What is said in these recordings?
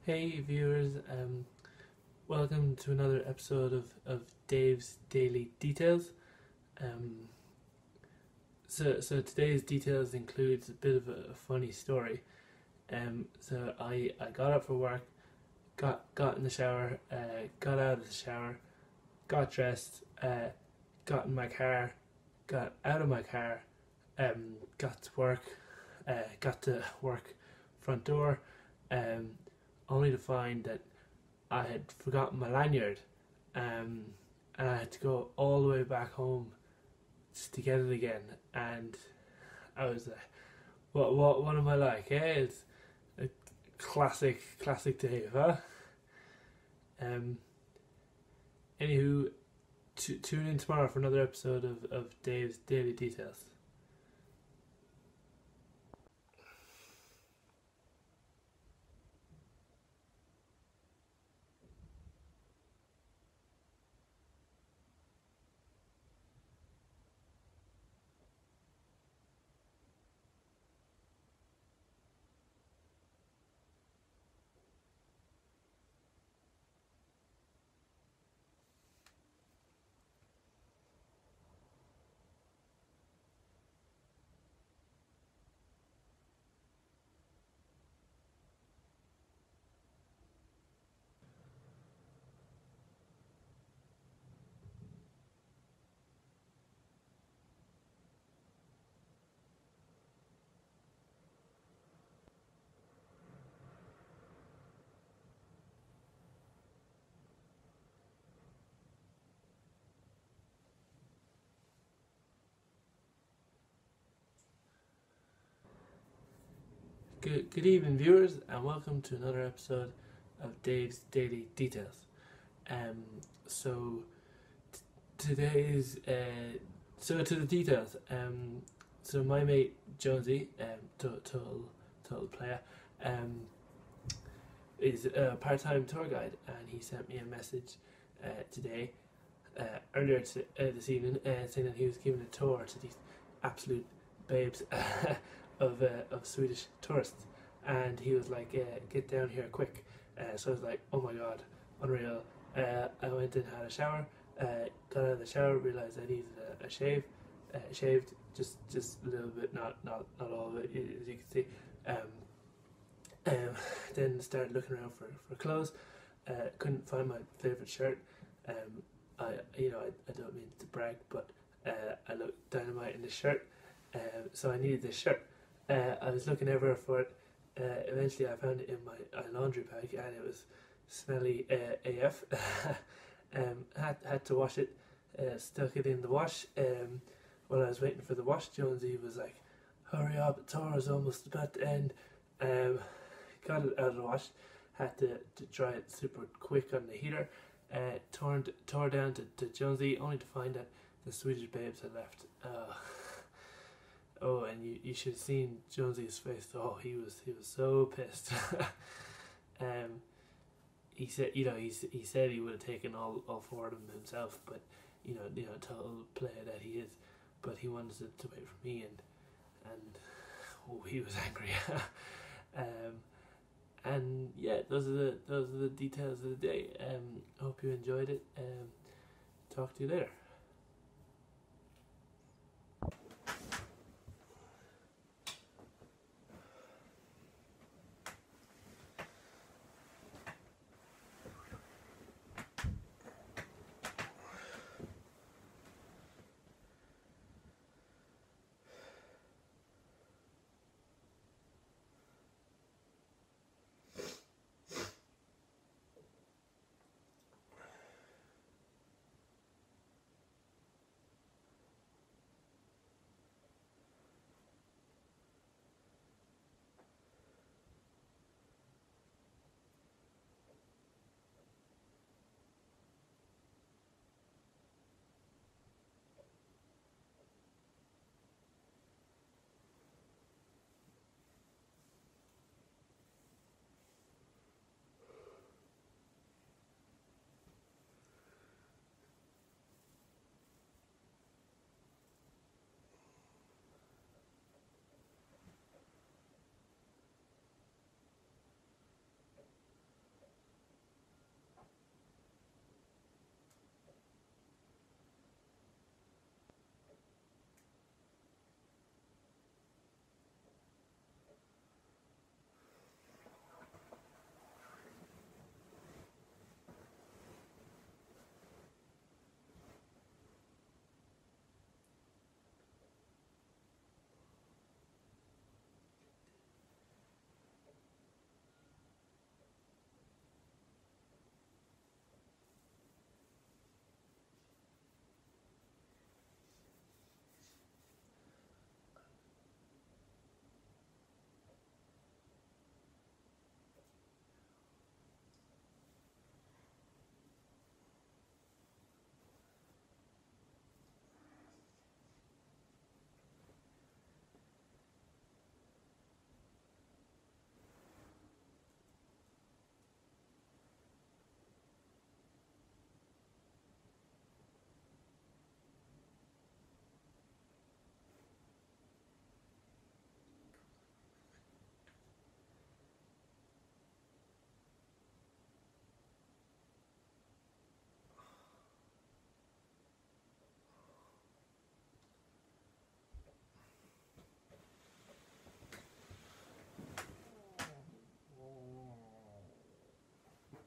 Hey viewers, welcome to another episode of Dave's Daily Details. Um, so today's details includes a bit of a funny story. I got up for work, got in the shower, got out of the shower, got dressed, got in my car, got out of my car, got to work, got to work front door, um, only to find that I had forgotten my lanyard, and I had to go all the way back home just to get it again. And I was like, what am I like? It's a classic Dave, huh? Um, Anywho, tune in tomorrow for another episode of Dave's Daily Details. Good evening, viewers, and welcome to another episode of Dave's Daily Details. Um, so today's to the details. So my mate Jonesy, total player, is a part-time tour guide, and he sent me a message today, earlier this evening, saying that he was giving a tour to these absolute babes of Swedish tourists, and he was like, "Get down here quick!" So I was like, "Oh my god, unreal!" I went and had a shower, got out of the shower, realized I needed a shave, shaved just a little bit, not all of it, as you can see. Um, then started looking around for clothes. Couldn't find my favorite shirt. I don't mean to brag, but I looked dynamite in the shirt. So I needed this shirt. I was looking everywhere for it. Eventually, I found it in my laundry bag, and it was smelly AF. Had to wash it. Stuck it in the wash. While I was waiting for the wash, Jonesy was like, "Hurry up, the tour is almost about to end." Got it out of the wash. Had to dry it super quick on the heater. Tore down to Jonesy, only to find that the Swedish babes had left. Oh, and you should have seen Jonesy's face. Oh, he was so pissed. He said, he said he would have taken all four of them himself, but total player that he is. But he wanted to wait for me, and oh, he was angry. And yeah, those are the details of the day. Hope you enjoyed it. Talk to you later.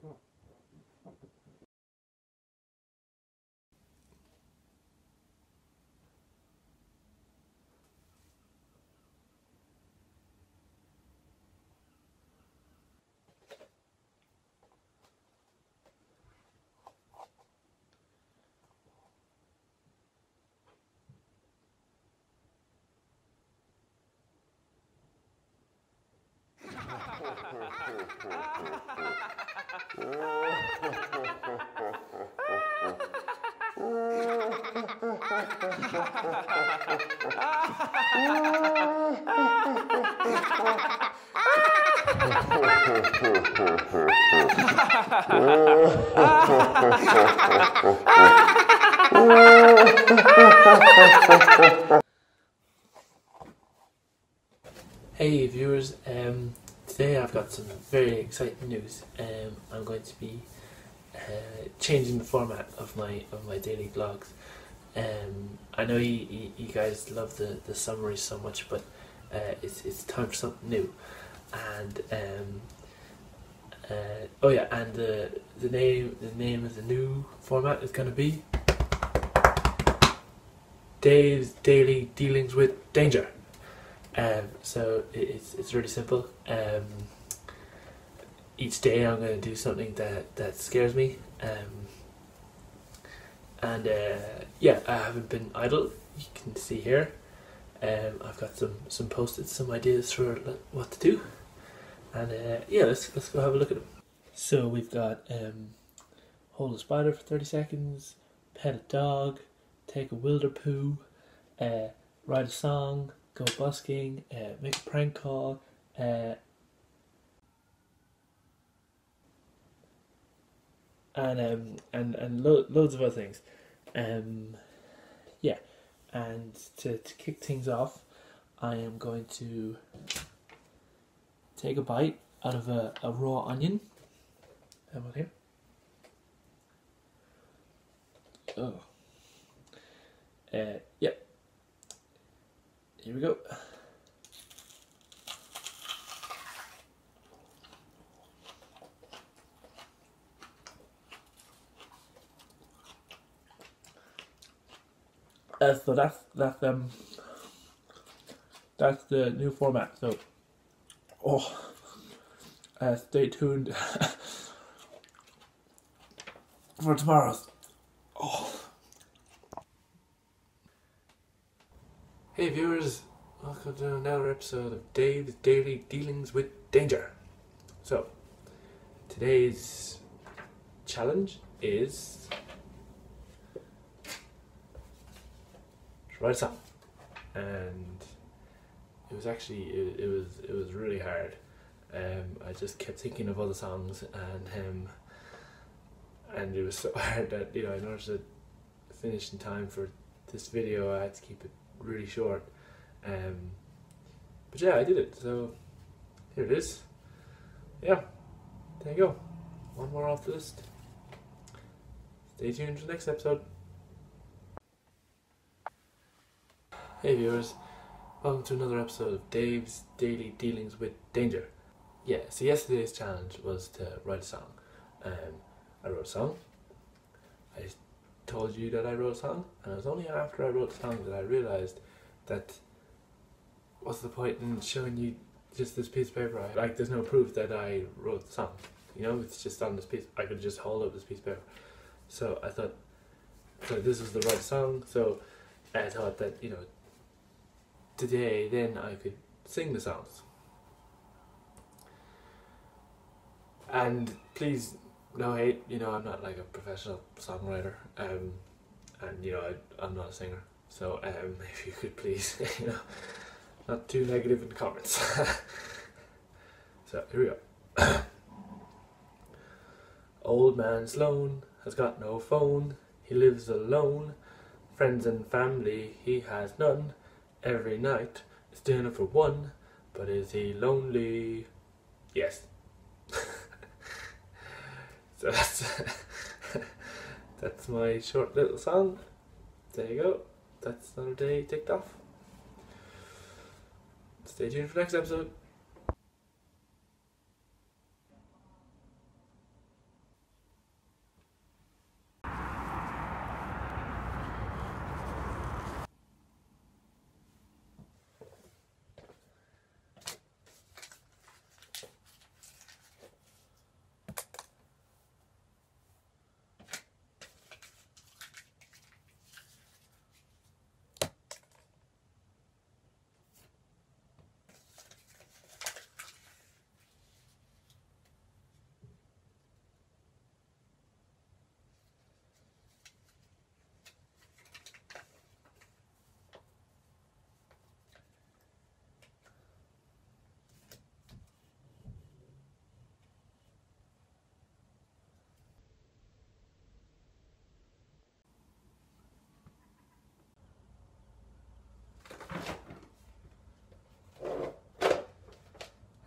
Hey viewers, today I've got some very exciting news. I'm going to be changing the format of my daily vlogs. I know you guys love the summaries so much, but it's time for something new. And oh yeah, and the name of the new format is going to be Dave's Daily Dealings with Danger. So it's really simple. Each day I'm going to do something that scares me. And yeah, I haven't been idle. You can see here. I've got some post-its, some ideas for what to do. And yeah, let's go have a look at them. So we've got hold a spider for 30 seconds, pet a dog, take a wilder poo, write a song, go busking, make a prank call, and loads of other things. Yeah, and to kick things off, I am going to take a bite out of a raw onion. How about here? Oh. Yep. Here we go. So that's the new format. So, stay tuned for tomorrow's. Hey viewers, welcome to another episode of Dave's Daily Dealings with Danger. So, today's challenge is to write a song, and it was actually it was really hard. I just kept thinking of other songs, and it was so hard that, you know, in order to finish in time for this video, I had to keep it really short. But yeah, I did it. So here it is. Yeah, there you go. One more off the list. Stay tuned for the next episode. Hey viewers, welcome to another episode of Dave's Daily Dealings with Danger. Yeah, so yesterday's challenge was to write a song. I wrote a song. I told you that I wrote a song, and it was only after I wrote the song that I realised that what's the point in showing you just this piece of paper? Like, there's no proof that I wrote the song. You know, it's just on this piece. I could just hold up this piece of paper. So I thought, so this was the right song. So I thought that, you know, today then I could sing the songs. And please, no hate, you know, I'm not like a professional songwriter, and you know, I'm not a singer, so if you could please, you know, not too negative in the comments. So here we go. Old man Sloan has got no phone, he lives alone, friends and family he has none, every night it's dinner for one, but is he lonely? Yes. So that's my short little song. There you go. That's another day ticked off. Stay tuned for the next episode.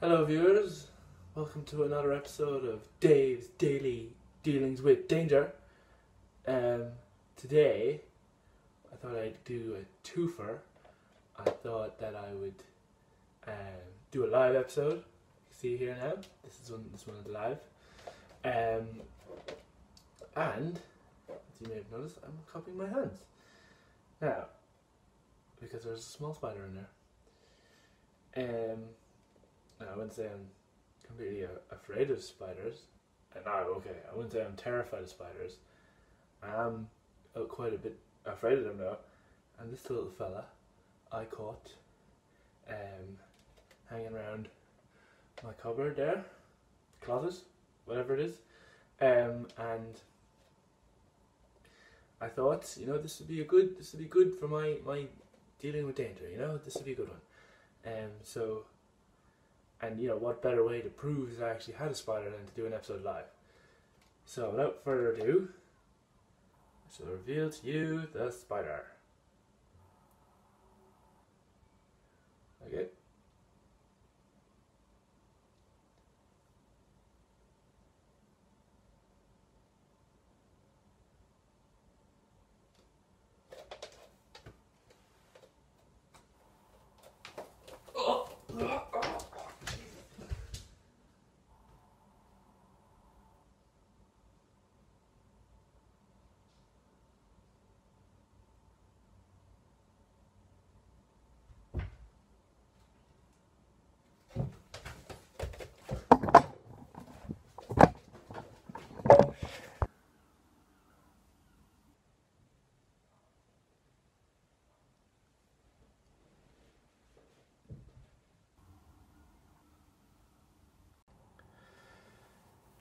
Hello viewers, welcome to another episode of Dave's Daily Dealings with Danger. Today I thought I'd do a twofer. I thought that I would do a live episode. You see here now, this one is live. And as you may have noticed, I'm cupping my hands. Now, because there's a small spider in there. Now, I wouldn't say I'm completely afraid of spiders. I wouldn't say I'm terrified of spiders. I am quite a bit afraid of them though. And this little fella I caught hanging around my cupboard there, closet, whatever it is. And I thought, you know, this would be good for my dealing with danger, you know, this would be a good one. And you know, what better way to prove that I actually had a spider than to do an episode live. So without further ado, I shall reveal to you the spider. Okay.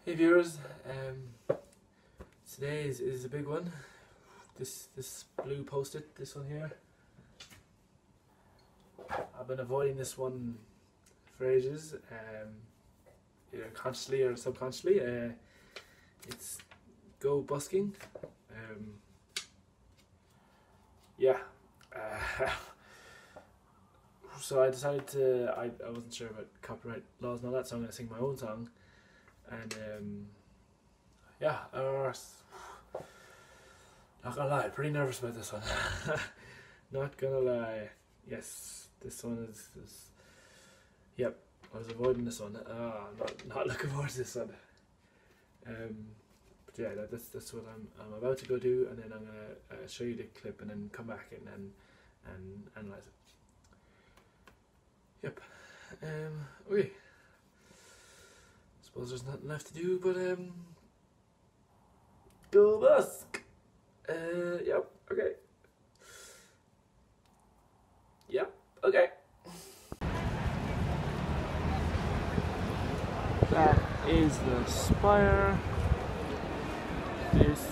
Hey viewers, today is a big one. This blue post-it, this one here. I've been avoiding this one for ages, either consciously or subconsciously. It's go busking. So I decided to. I wasn't sure about copyright laws and all that, so I'm going to sing my own song. And not gonna lie, pretty nervous about this one. Not gonna lie. Yes, this one is yep, I was avoiding this one. I'm not looking forward to this one. But yeah, that's what I'm about to go do, and then I'm gonna show you the clip and then come back and analyze it. Yep. Okay. Suppose there's nothing left to do but go busk. Yep, okay. Yep, okay. That is the spire. This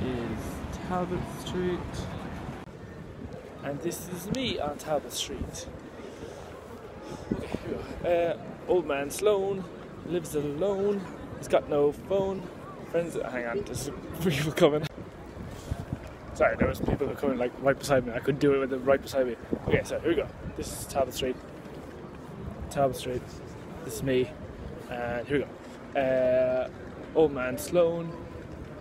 is Talbot Street. And this is me on Talbot Street. Okay, here we go. Old man Sloan lives alone. He's got no phone. Friends, hang on, there's people coming. Sorry, there was people coming like right beside me. I couldn't do it with them right beside me. Okay, so here we go. This is Talbot Street. Talbot Street. This is me. And here we go. Old man Sloan.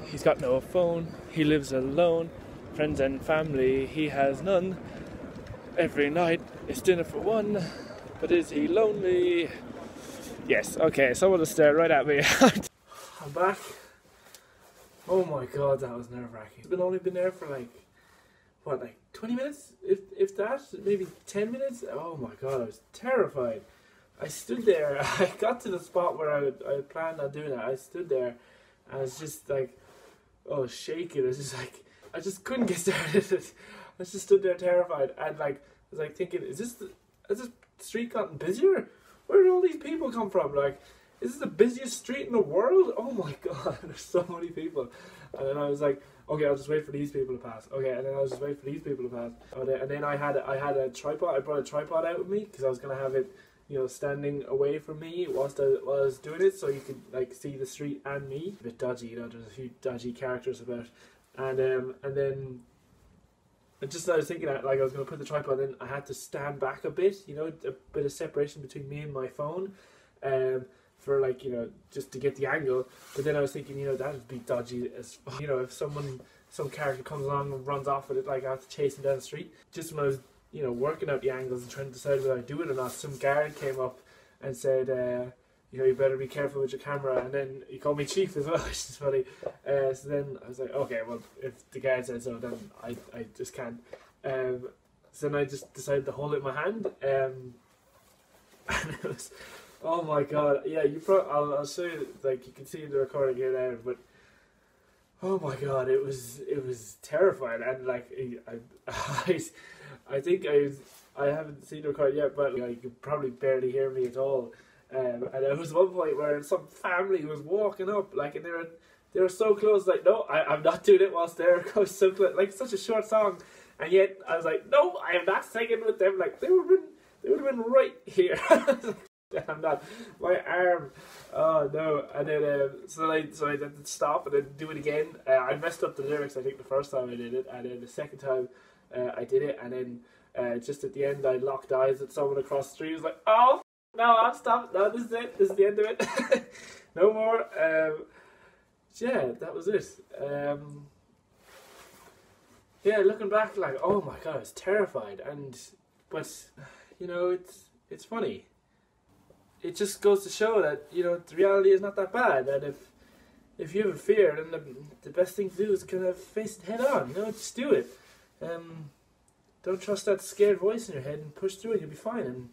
He's got no phone. He lives alone. Friends and family, he has none. Every night it's dinner for one. But is he lonely? Yes, okay, someone just stared right at me. I'm back. Oh my god, that was nerve-wracking. It's only been there for like 20 minutes? If that, maybe 10 minutes? Oh my god, I was terrified. I stood there, I got to the spot where I planned on doing it. I stood there and I was just like, shaking. I was just like, I just couldn't get started. I just stood there terrified and like, I was like thinking, has this street gotten busier? Where did all these people come from? Like, is this the busiest street in the world? Oh my god, there's so many people. And then I was like, okay, I'll just wait for these people to pass. Okay, and then I was just waiting for these people to pass. And then I had a tripod. I brought a tripod out with me because I was gonna have it, you know, standing away from me whilst I was doing it, so you could like see the street and me. A bit dodgy, you know. There's a few dodgy characters about, and then. I was thinking that like I was going to put the tripod in, I had to stand back a bit, you know, a bit of separation between me and my phone. for like, just to get the angle. But then I was thinking, that would be dodgy as fuck. If some character comes along and runs off with it, like I have to chase him down the street. Just when I was, working out the angles and trying to decide whether I do it or not, some guard came up and said, you better be careful with your camera. And then he called me chief as well, which is funny. So then I was like, okay, well, if the guard said so, then I just can't. So then I just decided to hold it in my hand. And it was, oh my god, yeah, I'll show you, like, you can see the recording here now, but oh my god, it was terrifying. And like, I think I haven't seen the recording yet, but you could probably barely hear me at all. And there was one point where some family was walking up, like, and they were so close, like, no, I'm not doing it whilst they're so close, like, such a short song, and yet I was like, no, I am not singing with them. Like, they would have been right here. I'm not. My arm. Oh no! And then so I had to stop and then do it again. I messed up the lyrics, I think, the first time I did it, and then the second time I did it, and then just at the end I locked eyes with someone across the street. I was like, oh no, I'm stopped. No, this is it. This is the end of it. No more. Yeah, that was it. Yeah, looking back, like, oh my god, I was terrified, but it's funny. It just goes to show that, the reality is not that bad, and if you have a fear, then the best thing to do is kind of face it head on, just do it. Don't trust that scared voice in your head and push through it, you'll be fine. And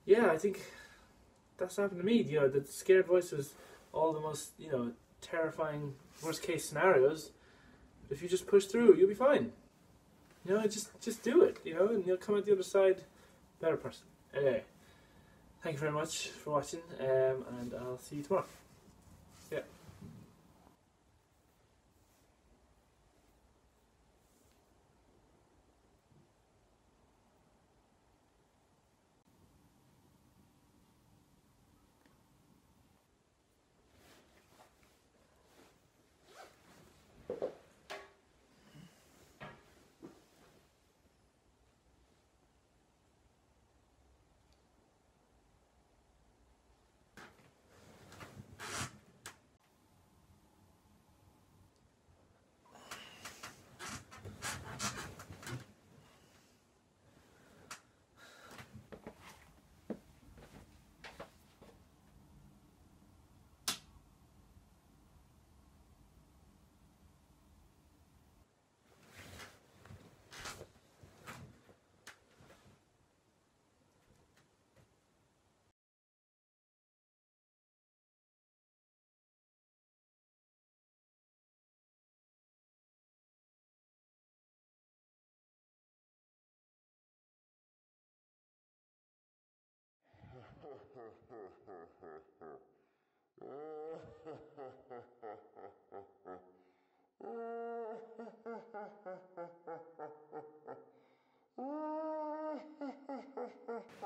yeah, I think that's happened to me, the scared voice was all the most, terrifying, worst case scenarios. If you just push through, you'll be fine. Just do it, and you'll come out the other side a better person. Anyway. Thank you very much for watching, and I'll see you tomorrow. Yeah.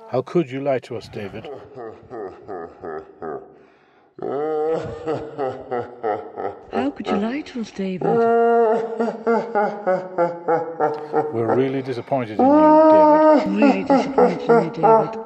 How could you lie to us, David? How could you lie to us, David? We're really disappointed in you, David. Really disappointed in you, David.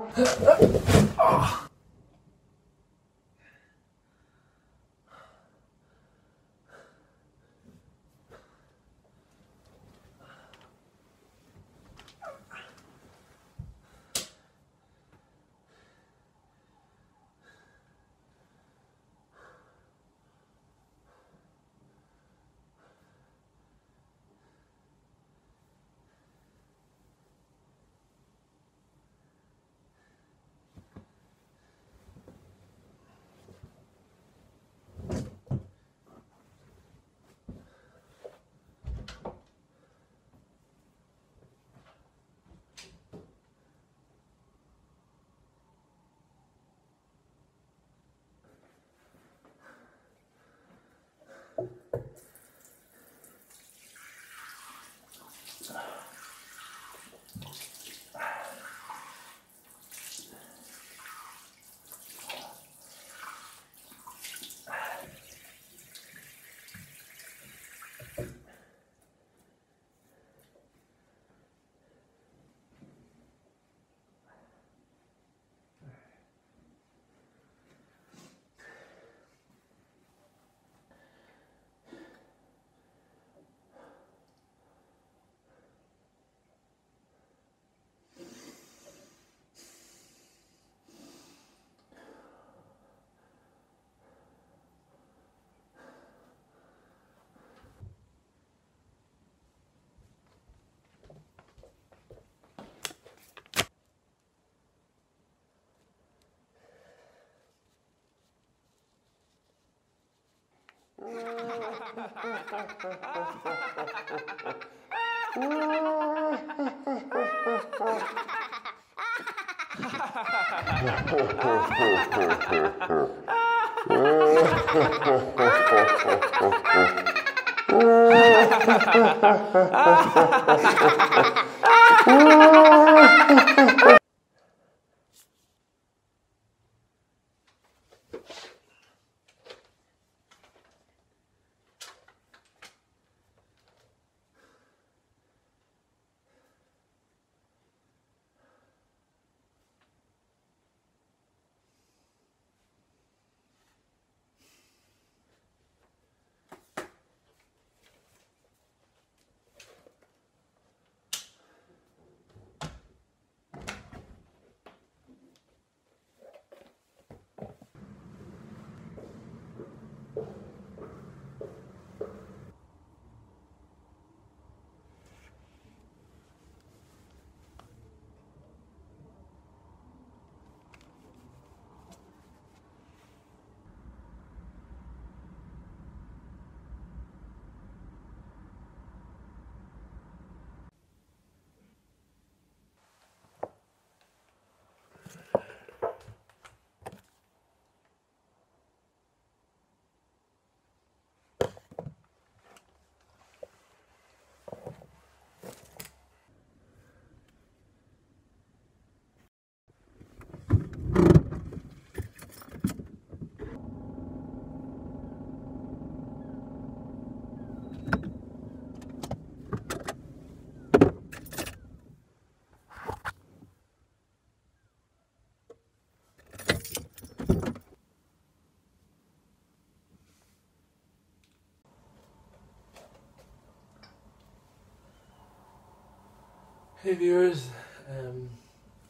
Hey viewers,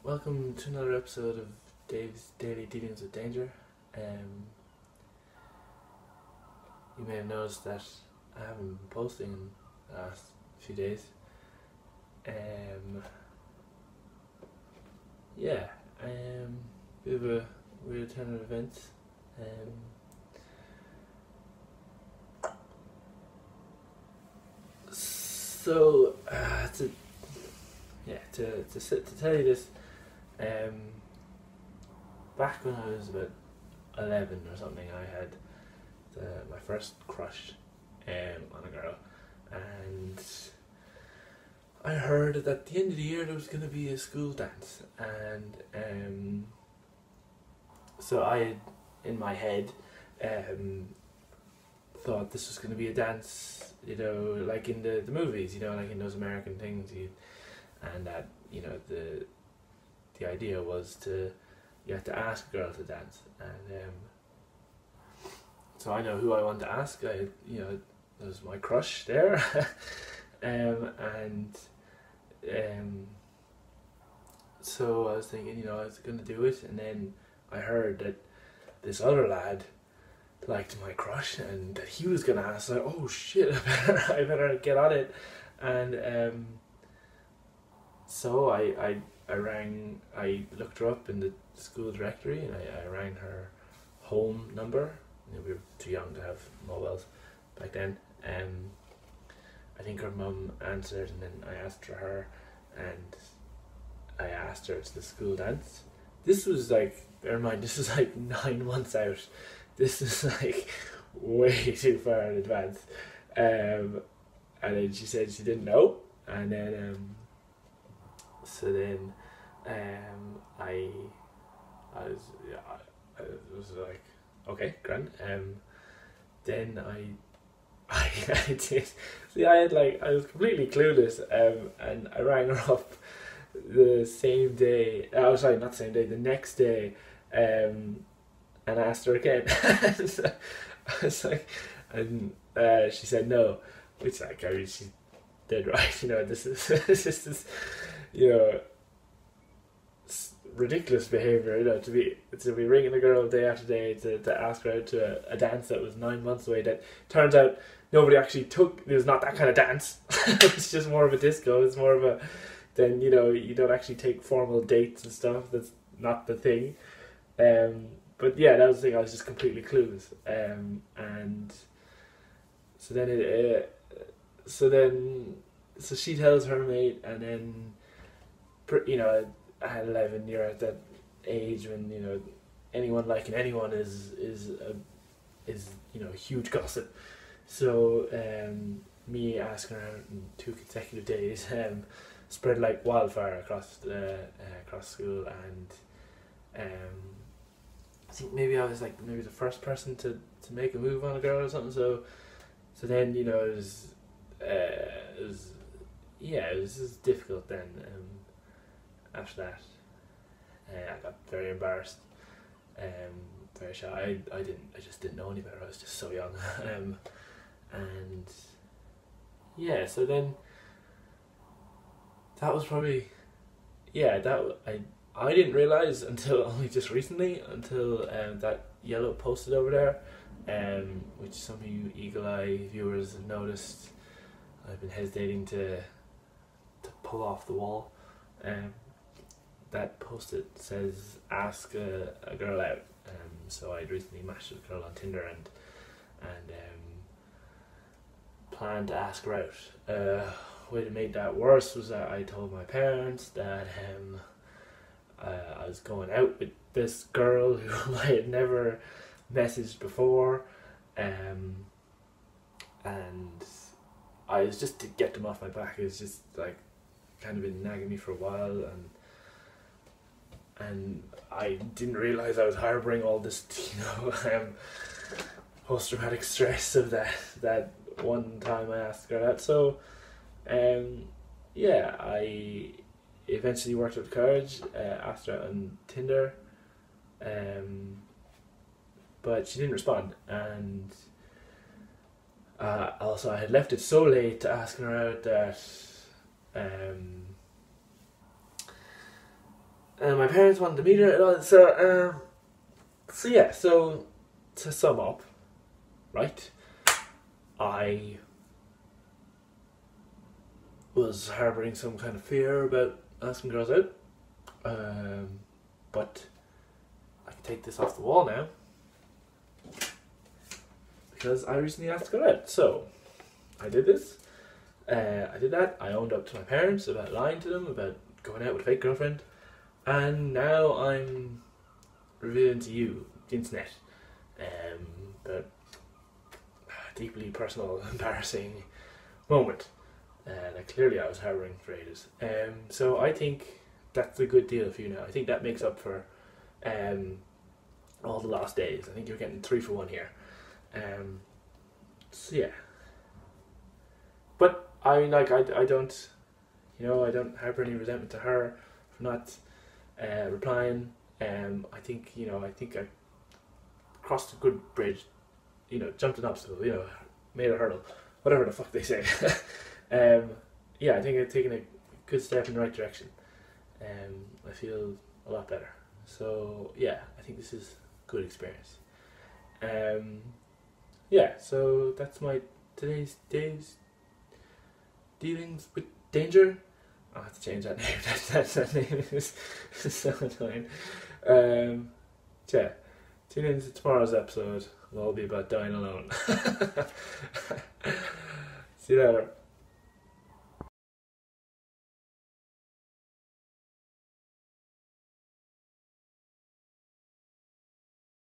welcome to another episode of Dave's Daily Dealings with Danger. You may have noticed that I haven't been posting in the last few days. Bit of a weird turn of events. To tell you this, back when I was about 11 or something, I had my first crush on a girl, and I heard that at the end of the year there was going to be a school dance, and so I, in my head, thought this was going to be a dance, you know, like in the movies, you know, like in those American things, and that, you know, the idea was you had to ask a girl to dance, and so I know who I want to ask. There was my crush there, so I was thinking, you know, I was going to do it, and then I heard that this other lad liked my crush and that he was going to ask. Like, oh shit, I better get on it, and so I looked her up in the school directory, and I rang her home number. You know, we were too young to have mobiles back then. I think her mum answered, and then I asked for her, and I asked her to the school dance. This was like, bear in mind, this was like 9 months out. This is like way too far in advance. And then she said she didn't know, and then I was like, okay, grand. Then I did. See, I was completely clueless. And I rang her up the same day. Oh, sorry, not the same day. The next day, and asked her again. So I was like, and she said no, which, like, I mean, she's dead right. You know, this is you know, ridiculous behaviour, you know, to be ringing a girl day after day to ask her out to a dance that was 9 months away, that turns out nobody actually took. It was not that kind of dance. It's just more of a disco. It's more of a, then, you know, you don't actually take formal dates and stuff. That's not the thing. But yeah, that was the thing. I was just completely clueless. And So then so she tells her mate, and then at 11 you're at that age when anyone liking anyone is huge gossip. So me asking her out in 2 consecutive days spread like wildfire across school, and I think maybe I was like maybe the first person to make a move on a girl or something. So then it was just difficult then. After that, I got very embarrassed, very shy. I just didn't know any better. I was just so young, and yeah. So then that was probably I didn't realize until only just recently, until that yellow posted over there, which some of you eagle eye viewers have noticed. I've been hesitating to pull off the wall. That post-it says ask a girl out. So I'd recently matched with a girl on Tinder and planned to ask her out. What made that worse was that I told my parents that I was going out with this girl who I had never messaged before, and I was just to get them off my back. It was just like kind of been nagging me for a while, and I didn't realize I was harboring all this post-traumatic stress of that one time I asked her out. So I eventually worked up courage, asked her out on Tinder, but she didn't respond, and also I had left it so late to asking her out that my parents wanted to meet her and all. So to sum up, right, I was harbouring some kind of fear about asking girls out, but I can take this off the wall now because I recently asked to go out. So I did this. I did that. I owned up to my parents about lying to them about going out with a fake girlfriend, and now I'm revealing to you, the internet, a deeply personal, embarrassing moment that clearly I was harbouring for ages. So I think that's a good deal for you now. I think that makes up for all the lost days. I think you're getting 3 for 1 here. So yeah. But I mean, like, I don't harbour any resentment to her for not replying. I think I crossed a good bridge, jumped an obstacle, made a hurdle, whatever the fuck they say. I think I've taken a good step in the right direction. I feel a lot better. So yeah, I think this is a good experience. So that's my today's dealings with danger. I'll have to change that name. that name is so annoying. Tune in to tomorrow's episode. It'll all be about dying alone. See you later.